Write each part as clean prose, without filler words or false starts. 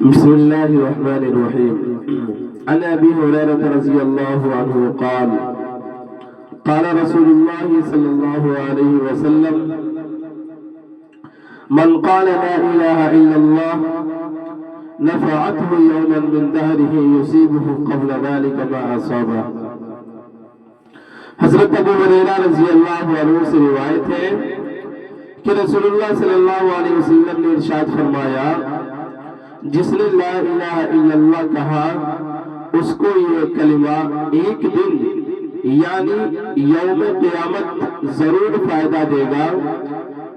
بسم الله الرحمن الرحيم. عن أبي هريرة رضي الله عنه قال قال رسول الله صلى الله عليه وسلم: من قال لا إله إلا الله نفعته يوما من دهره يصيبه قبل ذلك ما أصابه. حضرت ابو ہریرہ رضی اللہ عنہ سے روایت ہے کہ رسول اللہ صلی اللہ علیہ وسلم نے ارشاد فرمایا: جس نے لا الہ الا اللہ کہا اس کو یہ کلمہ ایک دن یعنی یوم قیامت ضرور فائدہ دے گا،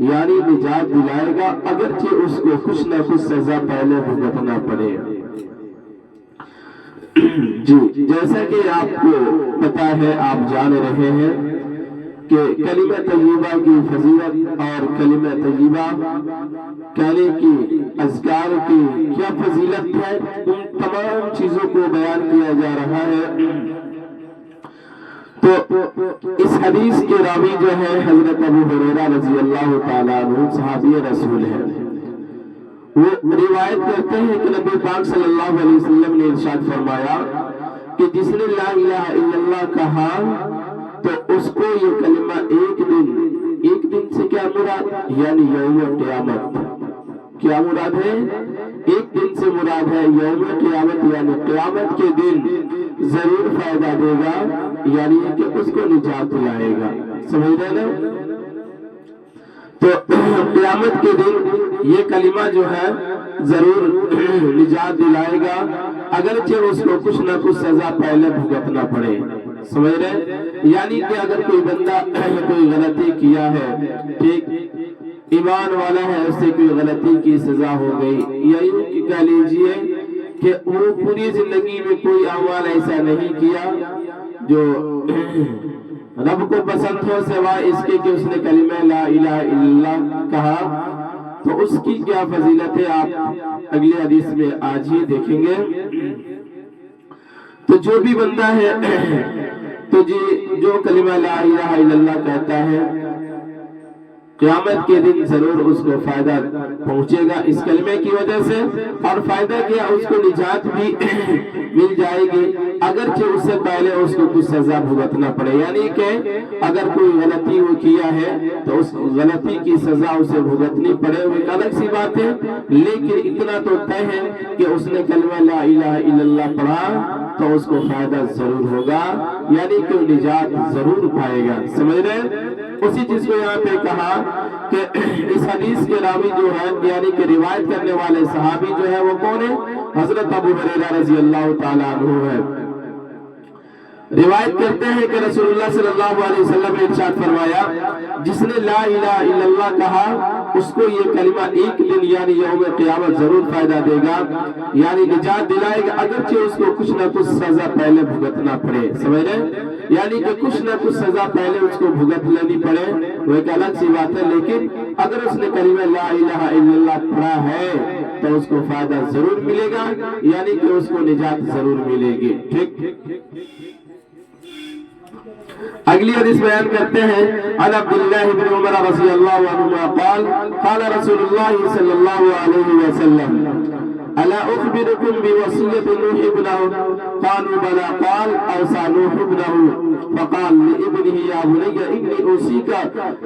یعنی نجات دلائے گا، اگرچہ اس کو کچھ نہ کچھ سزا پہلے بھگتنا پڑے۔ جی، جیسا کہ آپ کو پتا ہے، آپ جان رہے ہیں کہ کلمہ طیبہ کی فضیلت اور کلمہ طیبہ کہنے کی اذکار کی کیا فضیلت ہے، ان تمام چیزوں کو بیان کیا جا رہا ہے۔ تو اس حدیث کے راوی جو ہے حضرت ابو ہریرہ رضی اللہ تعالیٰ عنہ صحابی رسول ہے۔ وہ روایت کرتے ہیں کہ نبی پاک صلی اللہ علیہ وسلم نے ارشاد فرمایا کہ جس نے لا الہ الا اللہ کہا تو اس کو یہ کلمہ ایک دن سے کیا مراد، یعنی یوم قیامت۔ کیا مراد ہے؟ ایک دن سے مراد ہے یوم قیامت، یعنی قیامت کے دن ضرور فائدہ دے گا، یعنی کہ اس کو نجات دلائے گا۔ سمجھ رہے نا؟ تو قیامت کے دن یہ کلمہ جو ہے ضرور نجات دلائے گا، اگرچہ اس کو کچھ نہ کچھ سزا پہلے بھگتنا پڑے۔ سمجھ رہے؟ یعنی کہ اگر کوئی بندہ کوئی غلطی کیا ہے، ٹھیک، ایمان والا ہے، اس سے کوئی غلطی کی سزا ہو گئی، یا یوں کہ کہہ لیجئے کہ وہ پوری زندگی میں کوئی اعمال ایسا نہیں کیا جو رب کو پسند ہو سوائے اس کے کہ اس نے کلمہ لا الہ الا اللہ کہا، تو اس کی کیا فضیلت ہے آپ اگلی حدیث میں آج ہی دیکھیں گے۔ تو جو بھی بندہ ہے تو جو کلمہ لا الہ الا اللہ کہتا ہے، قیامت کے دن ضرور اس کو فائدہ پہنچے گا اس کلمے کی وجہ سے، اور فائدہ کیا، اس کو نجات بھی مل جائے گی، اگرچہ اس سے پہلے اس کو کچھ سزا بھگتنا پڑے۔ یعنی کہ اگر کوئی غلطی وہ کیا ہے تو اس غلطی کی سزا اسے بھگتنی پڑے، وہ ایک الگ سی بات ہے، لیکن اتنا تو طے ہے کہ اس نے کلمہ لا الہ الا اللہ پڑھا تو اس کو فائدہ ضرور ہوگا، یعنی کہ نجات ضرور پائے گا۔ سمجھ رہے؟ اسی چیز کو یہاں پہ کہا کہ اس حدیث کے راوی جو ہے، یعنی کہ روایت کرنے والے صحابی جو ہے وہ کون ہے؟ حضرت ابو ہریرہ رضی اللہ تعالیٰ عنہ ہے۔ روایت کرتے ہیں کہ رسول اللہ صلی اللہ علیہ وسلم نے ارشاد فرمایا: جس نے لا الہ الا اللہ کہا اس کو یہ کلمہ ایک دن یعنی یوم قیامت ضرور فائدہ دے گا، یعنی نجات دلائے گا، اگرچہ اس کو کچھ نہ کچھ سزا پہلے بھگتنا پڑے۔ سمجھ رہے؟ یعنی کہ کچھ نہ کچھ سزا پہلے اس کو بھگت لینی پڑے، وہ ایک الگ سی بات ہے، لیکن اگر اس نے کلمہ لا الہ الا اللہ پڑھا ہے تو اس کو فائدہ ضرور ملے گا، یعنی کہ اس کو نجات ضرور ملے گی۔ ٹھیک، اگلی حدیث بیان کرتے ہیں: عن عبداللہ بن عمر رضی اللہ عنہما قال قال رسول اللہ صلی اللہ علیہ وسلم: الا اخبركم بوصية نوح ابنه؟ قالوا بلى. قال: اوصى نوح ابنه فقال لابنه: يا بني اني اوصيك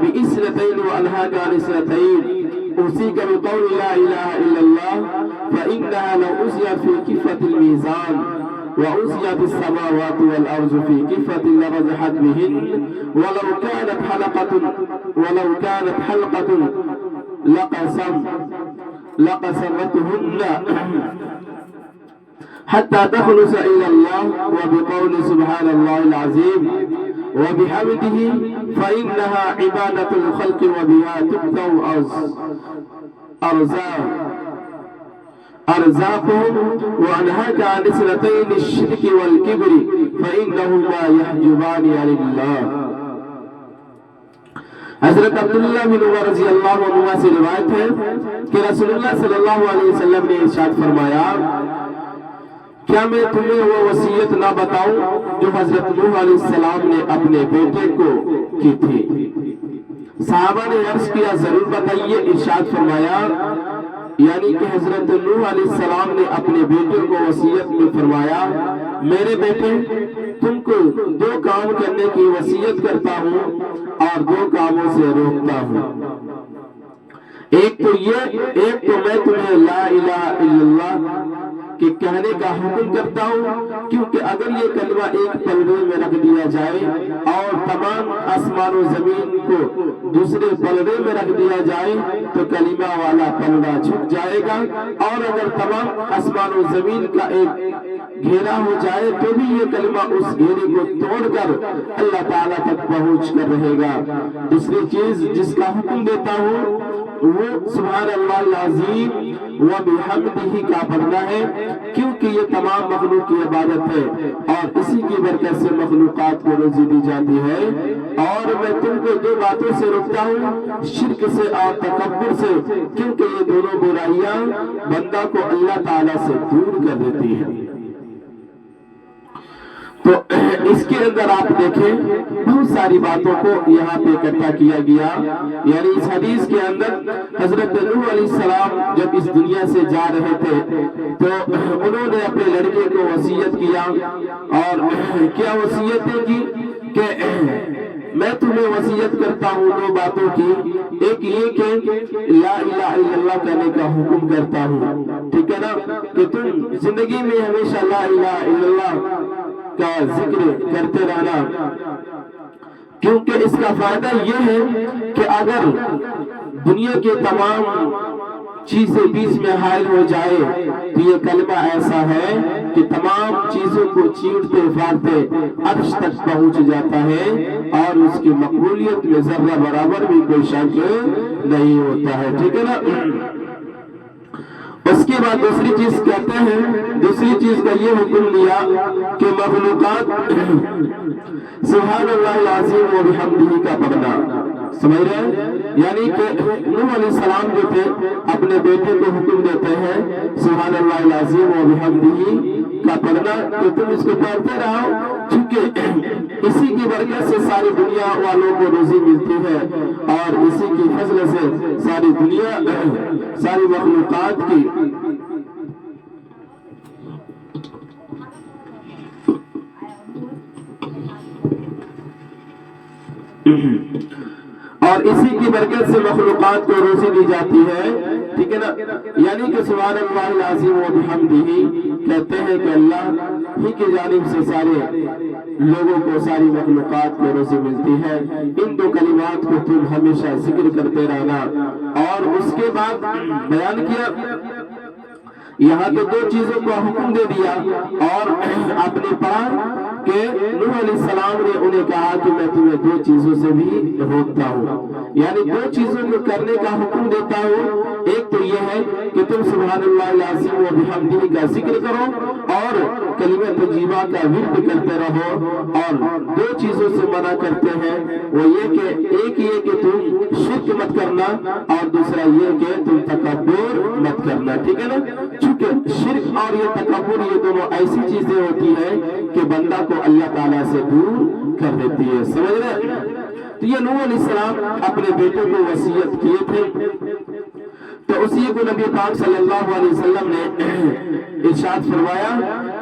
باثنتين وانهاك عن اثنتين، اوصيك بقول لا اله الا الله فانها لو اوصيت في كفة الميزان وأوصيت السماوات والأرض في كفة لرجحت بهن، ولو كانت حلقة لقسمتهن حتى تخلص إلى الله، وبقول سبحان الله العظيم وبحمده فإنها عبادة الخلق وبها تبتغ أرزاقهم، وأنهاك عن اثنتين الشرك والكبر فإنهما يحجبان عن الله۔ حضرت عبداللہ بن عمر رضی اللہ عنہ سے روایت ہے کہ رسول اللہ صلی اللہ علیہ وسلم نے ارشاد فرمایا: کیا میں تمہیں وہ وصیت نہ بتاؤں جو حضرت نوح علیہ السلام نے اپنے بیٹے کو کی تھی؟ صحابہ نے عرض کیا: ضرور بتائیے۔ ارشاد فرمایا: یعنی کہ حضرت نوح علیہ السلام نے اپنے بیٹے کو وصیت میں فرمایا، میرے بیٹے تم کو 2 کام کرنے کی وصیت کرتا ہوں اور 2 کاموں سے روکتا ہوں۔ ایک تو میں تمہیں لا الہ الا اللہ کہ کہنے کا حکم کرتا ہوں، کیونکہ اگر یہ کلمہ ایک پلڑے میں رکھ دیا جائے اور تمام آسمان و زمین کو دوسرے پلڑے میں رکھ دیا جائے تو کلمہ والا پلڑا جھک جائے گا، اور اگر تمام آسمان و زمین کا ایک گھیرا ہو جائے تو بھی یہ کلمہ اس گھیرے کو توڑ کر اللہ تعالیٰ تک پہنچ کر رہے گا۔ دوسری چیز جس کا حکم دیتا ہوں وہ سبحان اللہ العظیم و بحمدہ کا پڑھنا ہے، کیونکہ یہ تمام مخلوق کی عبادت ہے اور اسی کی برکت سے مخلوقات کو روزی دی جاتی ہے۔ اور میں تم کو 2 باتوں سے روکتا ہوں، شرک سے اور تکبر سے، کیونکہ یہ دونوں برائیاں بندہ کو اللہ تعالیٰ سے دور کر دیتی ہیں۔ تو اس کے اندر آپ دیکھیں بہت ساری باتوں کو یہاں پہ اکٹھا کیا گیا، یعنی اس حدیث کے اندر حضرت نوح علیہ السلام جب اس دنیا سے جا رہے تھے تو انہوں نے اپنے لڑکے کو وصیت کیا، اور کیا وصیتیں کی کہ میں تمہیں وصیت کرتا ہوں 2 باتوں کی، ایک یہ کہ لا الہ الا اللہ کہنے کا حکم کرتا ہوں، ٹھیک ہے نا، کہ تم زندگی میں ہمیشہ لا الہ الا اللہ کا ذکر کرتے رہنا، کیونکہ اس کا فائدہ یہ ہے کہ اگر دنیا کے تمام چیزیں بیچ میں حائل ہو جائے تو یہ کلمہ ایسا ہے کہ تمام چیزوں کو چیرتے پھاڑتے عرش تک پہنچ جاتا ہے اور اس کی مقبولیت میں ذرہ برابر بھی کوئی شک نہیں ہوتا ہے، ٹھیک ہے نا۔ اس کے بعد دوسری چیز کہتے ہیں، دوسری چیز کا یہ حکم دیا کہ مخلوقات سبحان اللہ العظیم و بحمدہ کا پڑھنا، سمجھ رہے ہیں؟ یعنی کہ نوح علیہ السلام جو تھے اپنے بیٹے کو حکم دیتے ہیں سبحان اللہ العظیم و بحمدہ کا پڑھنا کہ تم اس کو پڑھتے رہو، چونکہ اسی کی برکت سے ساری دنیا والوں کو روزی ملتی ہے اور اسی کی فضل سے ساری دنیا ساری مخلوقات کی اور اسی کی برکت سے مخلوقات کو روزی دی جاتی ہے، ٹھیک ہے نا۔ یعنی کہ سبحان اللہ العظیم و بحمدہ کہتے ہیں کہ اللہ ہی کی جانب سے سارے لوگوں کو ساری مخلوقات کو روزی ملتی ہے۔ ان 2 کلمات کو تم ہمیشہ ذکر کرتے رہنا، اور اس کے بعد بیان کیا یہاں تو 2 چیزوں کو حکم دے دیا، اور آپ نے پڑھا کہ نوح علیہ السلام نے انہیں کہا کہ میں تمہیں 2 چیزوں سے بھی روکتا ہوں، یعنی 2 چیزوں کو کرنے کا حکم دیتا ہوں۔ ایک تو یہ ہے کہ تم سبحان اللہ العظیم و بحمدہ کا ذکر کرو اور کلمہ طیبہ کا ورد کرتے رہو، اور 2 چیزوں سے منع کرتے ہیں، وہ یہ کہ ایک یہ کہ تم شرک مت کرنا اور دوسرا یہ کہ تم تکبر مت کرنا، ٹھیک ہے نا۔ چونکہ شرک اور یہ تکبر یہ دونوں ایسی چیزیں ہوتی ہیں کہ بندہ کو اللہ تعالیٰ سے دور کر دیتی ہے، سمجھ رہے؟ تو یہ نوح علیہ السلام اپنے بیٹے کو وصیت کیے تھے، تو اسی کو نبی پاک صلی اللہ علیہ وسلم نے ارشاد فرمایا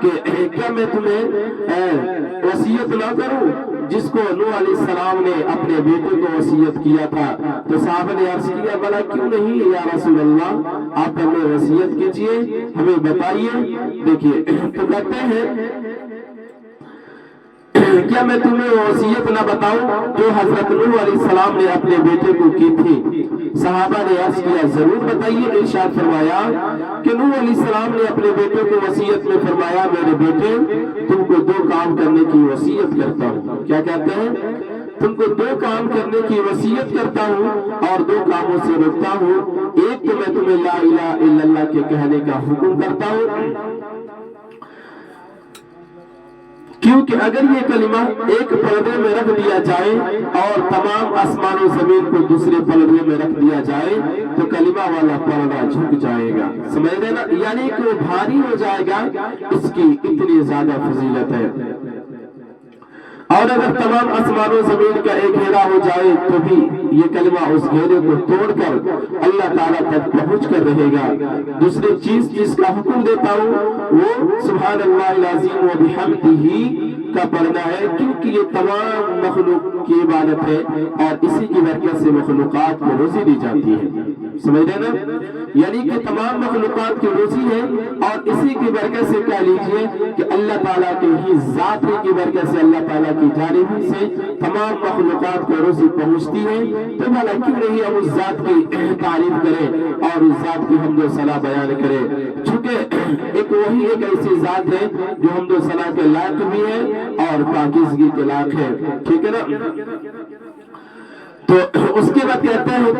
کہ کیا میں تمہیں وصیت نہ کروں جس کو نوح علیہ السلام نے اپنے بیٹے کو وصیت کیا تھا؟ تو صحابہ نے عرض کیا بھلا کیوں نہیں یا رسول اللہ، آپ ہمیں وصیت کیجئے، ہمیں بتائیے۔ دیکھیے تو کہتے ہیں کیا میں تمہیں وصیت نہ بتاؤں جو حضرت نوح علیہ السلام نے اپنے بیٹے کو کی تھی؟ صحابہ نے عرض کیا ضرور بتائیے۔ ارشاد فرمایا کہ نوح علیہ السلام نے اپنے بیٹے کو وصیت میں فرمایا میرے بیٹے تم کو 2 کام کرنے کی وصیت کرتا ہوں۔ کیا کہتے ہیں؟ تم کو 2 کام کرنے کی وصیت کرتا ہوں اور 2 کاموں سے روکتا ہوں۔ ایک تو میں تمہیں لا الہ الا اللہ کے کہنے کا حکم کرتا ہوں، کیونکہ اگر یہ کلمہ ایک پلڑے میں رکھ دیا جائے اور تمام آسمان و زمین کو دوسرے پلڑے میں رکھ دیا جائے تو کلمہ والا پلڑا جھک جائے گا، سمجھ رہے نا، یعنی کہ وہ بھاری ہو جائے گا، اس کی اتنی زیادہ فضیلت ہے۔ اور اگر تمام آسمان و زمین کا ایک گھیرا ہو جائے تو بھی یہ کلمہ اس گھیرے کو توڑ کر اللہ تعالیٰ تک پہنچ کر رہے گا۔ دوسری چیز جس کا حکم دیتا ہوں وہ سبحان اللہ العظیم و بحمدہ کا پڑھنا ہے، کیونکہ یہ تمام مخلوق کی عبادت ہے اور اسی کی برکت سے مخلوقات کو روزی دی جاتی ہے۔ سمجھ رہے نا؟ یعنی کہ تمام مخلوقات کی روزی ہے اور اسی کی برکت سے کہہ لیجئے کہ اللہ تعالیٰ کے ہی ذات کی برکت سے اللہ تعالیٰ کی جانب سے تمام مخلوقات کو روزی پہنچتی ہے۔ تو بھلا کیوں نہیں ہم اس ذات کی تعریف کریں اور اس ذات کی حمد و ثنا بیان کریں، چونکہ وہی ایک ایسی ذات ہے جو حمد و ثنا کے لائق بھی ہے اور پاکیزگی کے لائق ہے، ٹھیک ہے نا؟ تو اس کے بعد کہتے ہیں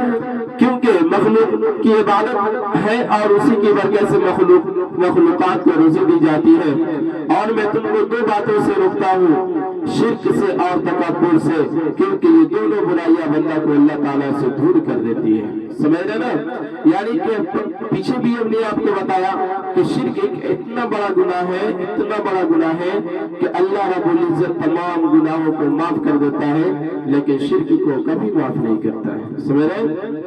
کیونکہ مخلوق کی عبادت ہے اور اسی کی برکت سے مخلوقات کو روزی دی جاتی ہے۔ اور میں تم کو دو باتوں سے روکتا ہوں، شرک سے اور تکبر سے، کیونکہ یہ دونوں برائیاں بندہ کو اللہ تعالیٰ سے دور کر دیتی ہے۔ سمجھ رہے نا؟ یعنی کہ پیچھے بھی ہم نے آپ کو بتایا کہ شرک ایک اتنا بڑا گناہ ہے، اتنا بڑا گناہ ہے کہ اللہ رب العزت تمام گناہوں کو معاف کر دیتا ہے لیکن شرک کو کبھی معاف نہیں کرتا ہے۔ سمجھ رہے؟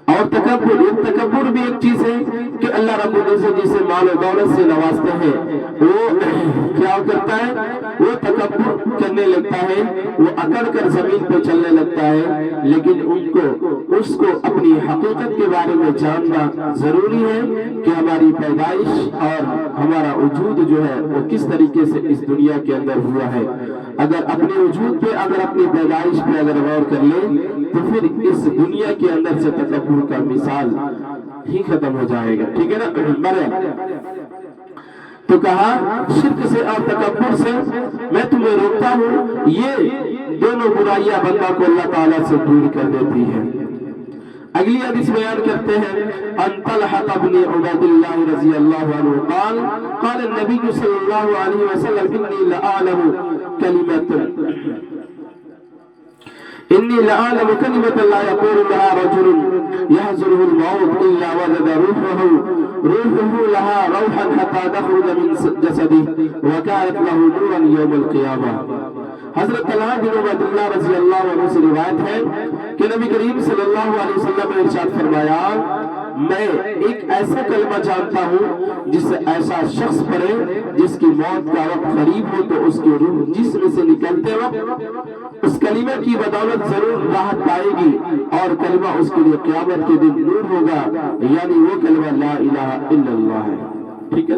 اور تکبر بھی ایک چیز ہے کہ اللہ رب العزت جسے مال و دولت سے نوازتے ہیں وہ کیا کرتا ہے؟ وہ تکبر کرنے لگتا ہے، وہ اکڑ کر زمین پہ چلنے لگتا ہے، لیکن اس کو اپنی حقیقت کے بارے میں جاننا ضروری ہے کہ ہماری پیدائش اور ہمارا وجود جو ہے وہ کس طریقے سے اس دنیا کے اندر ہوا ہے۔ اگر اپنے وجود پہ، اگر اپنی پیدائش پہ اگر غور کر لیں تو پھر اس دنیا کے اندر سے تکبر کا مثال ہی ختم ہو جائے گا، ٹھیک ہے نا؟ تو کہا شرک سے اور تکبر سے میں تمہیں روکتا ہوں، یہ دونوں برائیاں بندہ کو اللہ تعالیٰ سے دور کر دیتی ہے۔ اگلی حدیث بیان کرتے ہیں ان طلحة بن عبید اللہ رضی اللہ عنہ قال قال النبی صلی اللہ علیہ وسلم انی لأعلم کلمة لا يقول لها رجل يحضره الموت إلا وجد روحه لها روحا حتى تخرج من جسده وكانت له نورا يوم القيامة۔ حضرت طلحہ بن عبید اللہ رضی اللہ عنہ سے روایت ہے کہ نبی کریم صلی اللہ علیہ وسلم نے ارشاد فرمایا میں ایک ایسا کلمہ جانتا ہوں جس سے ایسا شخص پڑھے جس کی موت کا وقت قریب ہو تو اس کی روح جسم سے نکلتے وقت اس کلمہ کی بدولت ضرور راحت پائے گی اور کلمہ اس کے لیے قیامت کے دن نور ہوگا، یعنی وہ کلمہ لا الہ الا اللہ ہے، ٹھیک ہے؟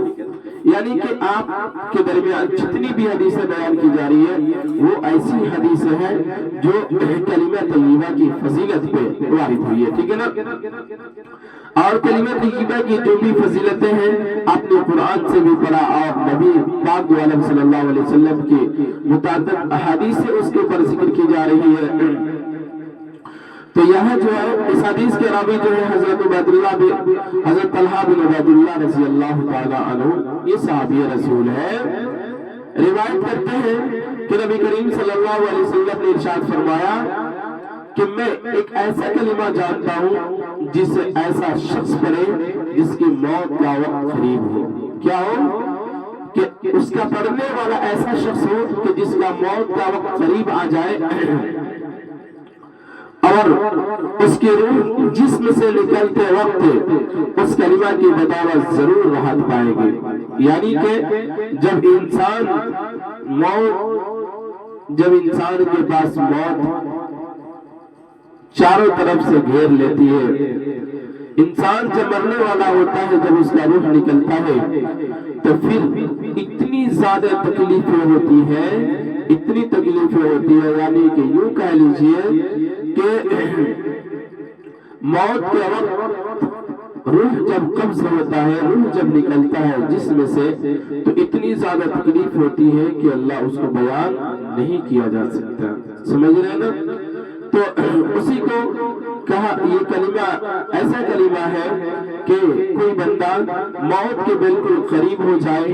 یعنی کہ آپ کے درمیان جتنی بھی حدیثیں بیان کی جا رہی ہے وہ ایسی حدیثیں ہیں جو کلمہ طیبہ کی فضیلت پہ وارد ہوئی ہے، ٹھیک ہے نا؟ اور کلمہ طیبہ کی جو بھی فضیلتیں ہیں آپ نے قرآن سے بھی پڑھا اور نبی پاک عالم صلی اللہ علیہ وسلم کی متعدد احادیث سے اس کے اوپر ذکر کی جا رہی ہے۔ تو یہاں جو ہے اس حدیث کے راوی جو ہے حضرت طلحہ بن عبید اللہ رضی اللہ تعالیٰ عنہ، یہ صحابی رسول ہے، روایت کرتے ہیں کہ نبی کریم صلی اللہ علیہ وسلم نے ارشاد فرمایا کہ میں ایک ایسا کلمہ جانتا ہوں جس سے ایسا شخص پڑھے جس کی موت کا وقت قریب ہو، کیا ہو کہ اس کا پڑھنے والا ایسا شخص ہو کہ جس کا موت کا وقت قریب آ جائے اور اس کی روح جسم سے نکلتے وقت اس کلمہ کی بدولت ضرور راحت پائے گی۔ یعنی کہ جب انسان کے پاس موت چاروں طرف سے گھیر لیتی ہے، انسان جب مرنے والا ہوتا ہے، جب اس کا روح نکلتا ہے تو پھر اتنی زیادہ تکلیفیں ہوتی ہے، یعنی کہ یوں کہہ لیجئے کہ موت کے وقت روح جب قبض ہوتا ہے، روح جب نکلتا ہے جسم سے تو اتنی زیادہ تکلیف ہوتی ہے کہ اللہ اس کو بیان نہیں کیا جا سکتا، سمجھ رہے ہیں نا؟ تو اسی کو کہا یہ کلمہ ایسا کلمہ ہے کہ کوئی بندہ موت کے بالکل قریب ہو جائے،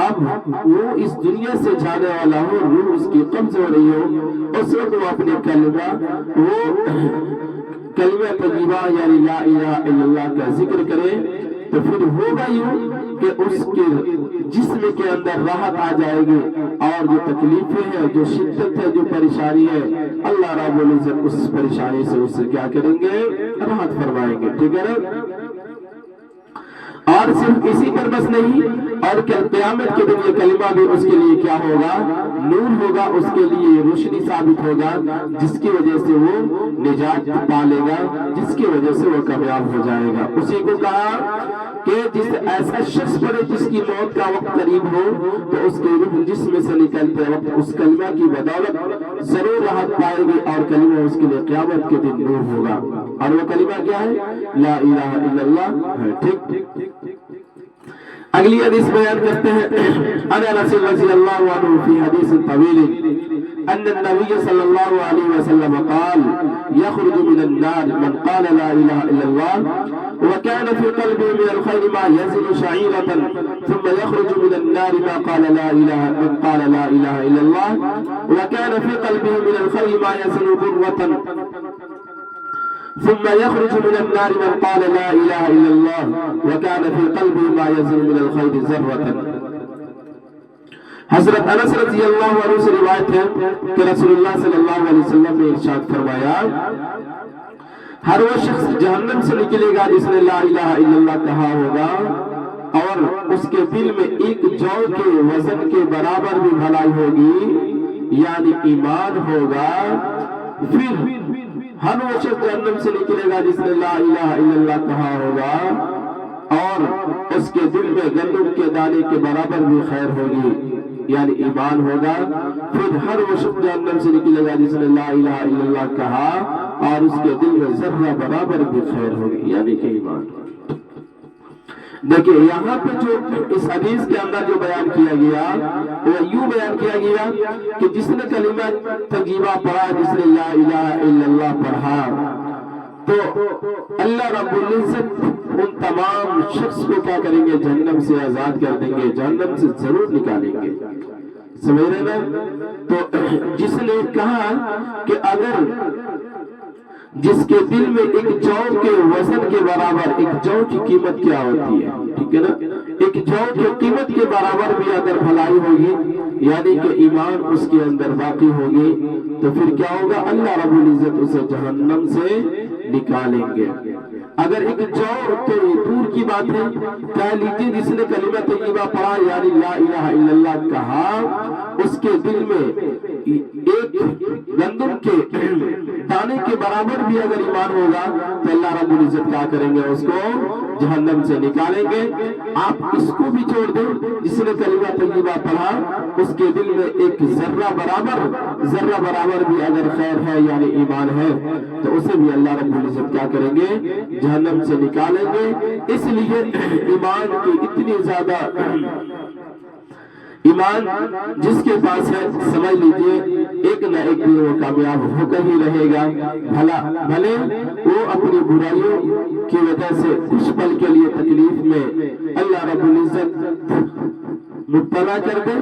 اب وہ اس دنیا سے جانے والا ہو، روح اس کی قبض ہو رہی ہو، اس وقت وہ اپنے کلمہ طیبہ یعنی لا الہ الا اللہ کا ذکر کرے تو پھر ہوگا یوں کہ اس کے جسم کے اندر راحت آ جائے گی، اور جو تکلیفیں ہیں، جو شدت ہے، جو پریشانی ہے، اللہ رب العزت اس پریشانی سے اس سے کیا کریں گے؟ راحت فرمائیں گے، ٹھیک ہے نا؟ اور صرف اسی پر بس نہیں، اور قیامت کے دن یہ کلمہ بھی اس کے لیے کیا ہوگا؟ نور ہوگا، اس کے لیے روشنی ثابت ہوگا، جس کی وجہ سے وہ نجات پالے گا، جس کی وجہ سے وہ کامیاب ہو جائے گا۔ اسی کو کہا کہ جس ایسا شخص پر جس کی موت کا وقت قریب ہو تو اس کے روح جسم سے نکلتے وقت اس کلمہ کی بدولت ضرور راحت پائے گی، اور کلمہ اس کے لیے قیامت کے دن نور ہوگا، اور وہ کلمہ کیا ہے؟ لا الہ الا اللہ ہے، ٹھیک؟ اگلی حدیث بیان کرتے ہیں، ان انس رضی اللہ عنہ فی حدیث طویل ان النبی صلی اللہ علیہ وسلم قال يخرج من النار من قال لا الہ الا اللہ وكان في قلبه من الخير ما يزن شعيرة ثم يخرج من النار من قال لا اله الا الله وكان في قلبه من الخير ما يزن برة ثم يخرج من النار من قال لا إله إلا الله وكان في قلبه ما يزن من الخير ذرة۔ حضرت انس رضی اللہ عنہ سے روایت ہے کہ رسول اللہ صلی اللہ علیہ وسلم نے ارشاد فرمایا، ہر وہ شخص جہنم سے نکلے گا جس نے لا الہ الا اللہ کہا ہوگا، اور اس کے دل میں ایک جو کے وزن کے برابر بھی بھلائی ہوگی، یعنی ایمان ہوگا۔ پھر ہر وہ شخص جہنم سے نکلے گا جس نے لا الہ الا اللہ کہا ہوگا، اور اس کے دل میں گندم کے دانے کے برابر بھی خیر ہوگی، یعنی ایمان ہوگا۔ پھر ہر وہ شخص جہنم سے نکلے گا جس نے لا الہ الا اللہ کہا، اور اس کے دل میں ذرہ برابر بھی خیر ہوگی، یعنی کہ ایمان۔ دیکھیں یہاں پہ جو اس حدیث کے اندر جو بیان کیا گیا وہ یوں بیان کیا گیا کہ جس نے کلمہ طیبہ پڑھا، جس نے لا الہ الا اللہ پڑھا، تو اللہ رب العزت ان تمام شخص کو کیا کریں گے؟ جہنم سے آزاد کر دیں گے، جہنم سے ضرور نکالیں گے، سمجھ رہے نا؟ تو جس نے کہا کہ اگر جس کے دل میں ایک جو کے وزن کے برابر، ایک جو کی قیمت کیا ہوتی ہے، ٹھیک ہے نا؟ ایک جو کی قیمت کے برابر بھی اگر بھلائی ہوگی، یعنی کہ ایمان اس کے اندر باقی ہوگی، تو پھر کیا ہوگا؟ اللہ رب العزت اسے جہنم سے نکالیں گے۔ اگر ایک جو تو دور کی بات ہے، کہہ لیجیے جس نے کلمہ طیبہ پڑھا یعنی لا الہ الا اللہ کہا، اس کے دل میں ایک گندم کے دانے کے برابر بھی اگر ایمان ہوگا تو اللہ رب العزت کیا کریں گے؟ اس کو جہنم سے نکالیں گے۔ آپ اس کو بھی چھوڑ دیں، جس نے کلمہ طیبہ پڑھا اس کے دل میں ایک ذرہ برابر بھی اگر خیر ہے یعنی ایمان ہے تو اسے بھی اللہ رب العزت کیا کریں گے؟ جہنم سے نکالیں گے۔ اس لیے ایمان کی اتنی زیادہ، ایمان جس کے پاس ہے سمجھ لیجئے ایک نہ ایک دن وہ کامیاب ہو کر ہی رہے گا، بھلے وہ اپنی برائیوں کی وجہ سے کچھ پل کے لیے تکلیف میں اللہ رب العزت مبتلا کر دے،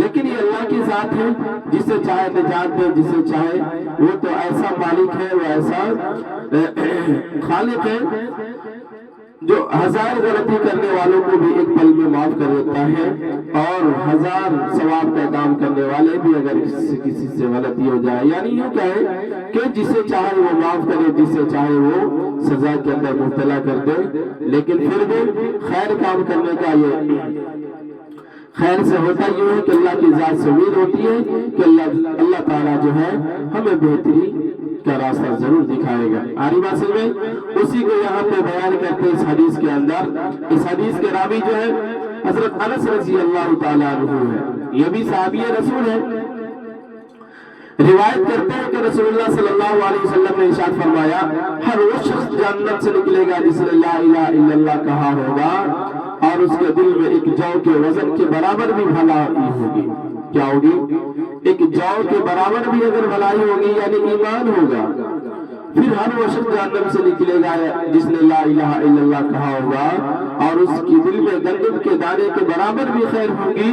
لیکن یہ اللہ کی ذات ہے، جسے چاہے نجات دے، جسے چاہے وہ تو ایسا مالک ہے، وہ ایسا خالق ہے جو ہزار غلطی کرنے والوں کو بھی ایک پل میں معاف کر دیتا ہے، اور ہزار ثواب کا کام کرنے والے بھی اگر کسی سے غلطی ہو جائے، یعنی یوں کہے کہ جسے چاہے وہ معاف کرے، جسے چاہے وہ سزا کے اندر مبتلا کر دے، لیکن پھر بھی خیر کام کرنے کا یہ خیر سے ہوتا یہ ہے کہ اللہ کی ذات سے امید ہوتی ہے کہ اللہ تعالیٰ جو ہے ہمیں بہتری کا راستہ ضرور دکھائے گا۔ آری بات سمجھ میں؟ اسی کو یہاں پہ بیان کرتے ہیں اس حدیث کے اندر۔ اس حدیث کے راوی جو ہے حضرت انس رضی اللہ تعالیٰ عنہ ہے، یہ بھی صحابی رسول ہے۔ روایت کرتے ہیں کہ رسول اللہ صلی اللہ علیہ وسلم نے ارشاد فرمایا، ہر وہ شخص جنت سے نکلے گا جس نے لا الہ الا اللہ کہا ہوگا، اور اس کے دل میں ایک جو کے وزن کے برابر بھی بھلائی ہوگی۔ کیا ہوگی؟ ایک جو کے برابر بھی اگر بھلائی ہوگی یعنی ایمان ہوگا۔ پھر ہر وہ شخص جہنم سے نکلے گا جس نے لا الہ الا اللہ کہا ہوگا، اور اس کے دل میں گندم کے دانے کے برابر بھی خیر ہوگی،